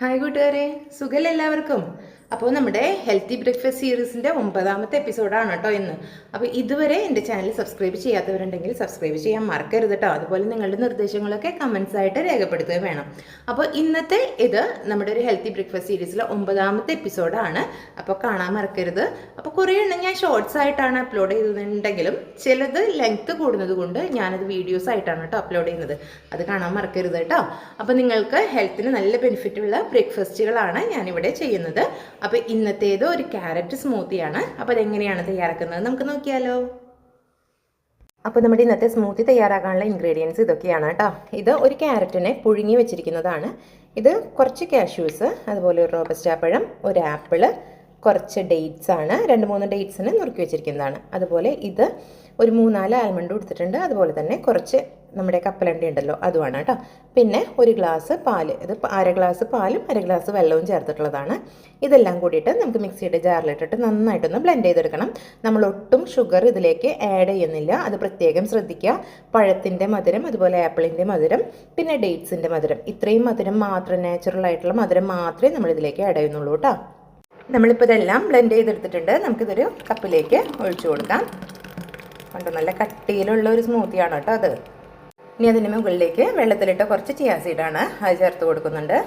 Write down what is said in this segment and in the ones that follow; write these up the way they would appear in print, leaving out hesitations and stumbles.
Hi കൂട്ടുകാരെ, സുഖല്ലേ എല്ലാവർക്കും? അപ്പോൾ നമ്മുടെ ഹെൽത്തി ബ്രേക്ക്ഫാസ്റ്റ് സീരീസിൻ്റെ 9ാമത്തെ എപ്പിസോഡാണ് കേട്ടോ ഇന്ന്. അപ്പോൾ ഇതുവരെ എൻ്റെ ചാനൽ സബ്സ്ക്രൈബ് ചെയ്യാത്തവരുണ്ടെങ്കിൽ സബ്സ്ക്രൈബ് ചെയ്യാൻ മറക്കരുത് കേട്ടോ. അതുപോലെ നിങ്ങളുടെ നിർദ്ദേശങ്ങളൊക്കെ കമൻസ് ആയിട്ട് രേഖപ്പെടുത്തുക വേണം. അപ്പോൾ ഇന്നത്തെ ഇത് നമ്മുടെ ഒരു ഹെൽത്തി ബ്രേക്ക്ഫാസ്റ്റ് സീരീസിലെ 9ാമത്തെ എപ്പിസോഡാണ്. അപ്പോൾ കാണാൻ മറക്കരുത്. അപ്പോൾ കുറേ എണ്ണം ഞാൻ ഷോർട്സ് ആയിട്ടാണ് അപ്ലോഡ് ചെയ്തിട്ടുണ്ടെങ്കിലും ചിലത് ലെങ്ത്ത് കൂടുന്നത് കൊണ്ട് ഞാനത് വീഡിയോസ് ആയിട്ടാണ് കേട്ടോ അപ്ലോഡ് ചെയ്യുന്നത്. അത് കാണാൻ മറക്കരുത് കേട്ടോ. അപ്പോൾ നിങ്ങൾക്ക് ഹെൽത്തിന് നല്ല ബെനിഫിറ്റുള്ള ബ്രേക്ക്ഫാസ്റ്റുകളാണ് ഞാനിവിടെ ചെയ്യുന്നത്. അപ്പോൾ ഇന്നത്തേത് ഒരു ക്യാരറ്റ് സ്മൂത്തിയാണ്. അപ്പോൾ അതെങ്ങനെയാണ് തയ്യാറാക്കുന്നത് നമുക്ക് നോക്കിയാലോ. അപ്പോൾ നമ്മുടെ ഇന്നത്തെ സ്മൂത്തി തയ്യാറാക്കാനുള്ള ഇൻഗ്രീഡിയൻസ് ഇതൊക്കെയാണ് കേട്ടോ. ഇത് ഒരു ക്യാരറ്റിനെ പുഴുങ്ങി വെച്ചിരിക്കുന്നതാണ്. ഇത് കുറച്ച് കാഷ്യൂസ്, അതുപോലെ ഒരു റോബസ്റ്റാ പഴം, ഒരു ആപ്പിള്, കുറച്ച് ഡേറ്റ്സ് ആണ്. 2-3 ഡേറ്റ്സിന് നുറുക്കി വെച്ചിരിക്കുന്നതാണ്. അതുപോലെ ഇത് ഒരു 3-4 ആൽമണ്ട് കൊടുത്തിട്ടുണ്ട്. അതുപോലെ തന്നെ കുറച്ച് നമ്മുടെ കപ്പലണ്ടി ഉണ്ടല്ലോ അതുമാണ് കേട്ടോ. പിന്നെ ഒരു ഗ്ലാസ് പാല്, ഇത് 1/2 ഗ്ലാസ് പാലും 1/2 ഗ്ലാസ് വെള്ളവും ചേർത്തിട്ടുള്ളതാണ്. ഇതെല്ലാം കൂടിയിട്ട് നമുക്ക് മിക്സിയുടെ ജാറിലിട്ടിട്ട് നന്നായിട്ടൊന്ന് ബ്ലെൻഡ് ചെയ്തെടുക്കണം. നമ്മൾ ഒട്ടും ഷുഗർ ഇതിലേക്ക് ആഡ് ചെയ്യുന്നില്ല, അത് പ്രത്യേകം ശ്രദ്ധിക്കുക. പഴത്തിൻ്റെ മധുരം, അതുപോലെ ആപ്പിളിൻ്റെ മധുരം, പിന്നെ ഡേറ്റ്സിൻ്റെ മധുരം, ഇത്രയും മധുരം മാത്രം, നാച്ചുറൽ ആയിട്ടുള്ള മധുരം മാത്രമേ നമ്മളിതിലേക്ക് ആഡ് ചെയ്യുന്നുള്ളൂ കേട്ടോ. നമ്മളിപ്പോൾ ഇതെല്ലാം ബ്ലെൻഡ് ചെയ്തെടുത്തിട്ടുണ്ട്. നമുക്കിതൊരു കപ്പിലേക്ക് ഒഴിച്ചു കൊടുക്കാം. കണ്ടോ, നല്ല കട്ടിയിലുള്ള ഒരു സ്മൂത്തിയാണ് കേട്ടോ അത്. ഇനി അതിന് മുകളിലേക്ക് വെള്ളത്തിലിട്ട് കുറച്ച് ചിയാ സീഡാണ് അത് ചേർത്ത് കൊടുക്കുന്നുണ്ട്.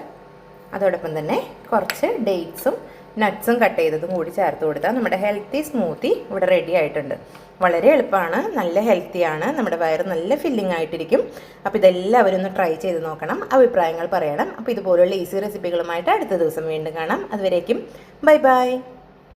അതോടൊപ്പം തന്നെ കുറച്ച് ഡേറ്റ്സും നട്ട്സും കട്ട് ചെയ്തതും കൂടി ചേർത്ത് കൊടുത്താൽ നമ്മുടെ ഹെൽത്തി സ്മൂത്തി ഇവിടെ റെഡി ആയിട്ടുണ്ട്. വളരെ എളുപ്പമാണ്, നല്ല ഹെൽത്തിയാണ്, നമ്മുടെ വയറ് നല്ല ഫില്ലിംഗ് ആയിട്ടിരിക്കും. അപ്പോൾ ഇതെല്ലാവരും ഒന്ന് ട്രൈ ചെയ്ത് നോക്കണം, അഭിപ്രായങ്ങൾ പറയണം. അപ്പോൾ ഇതുപോലുള്ള ഈസി റെസിപ്പികളുമായിട്ട് അടുത്ത ദിവസം വീണ്ടും കാണാം. അതുവരേക്കും ബൈ ബൈ.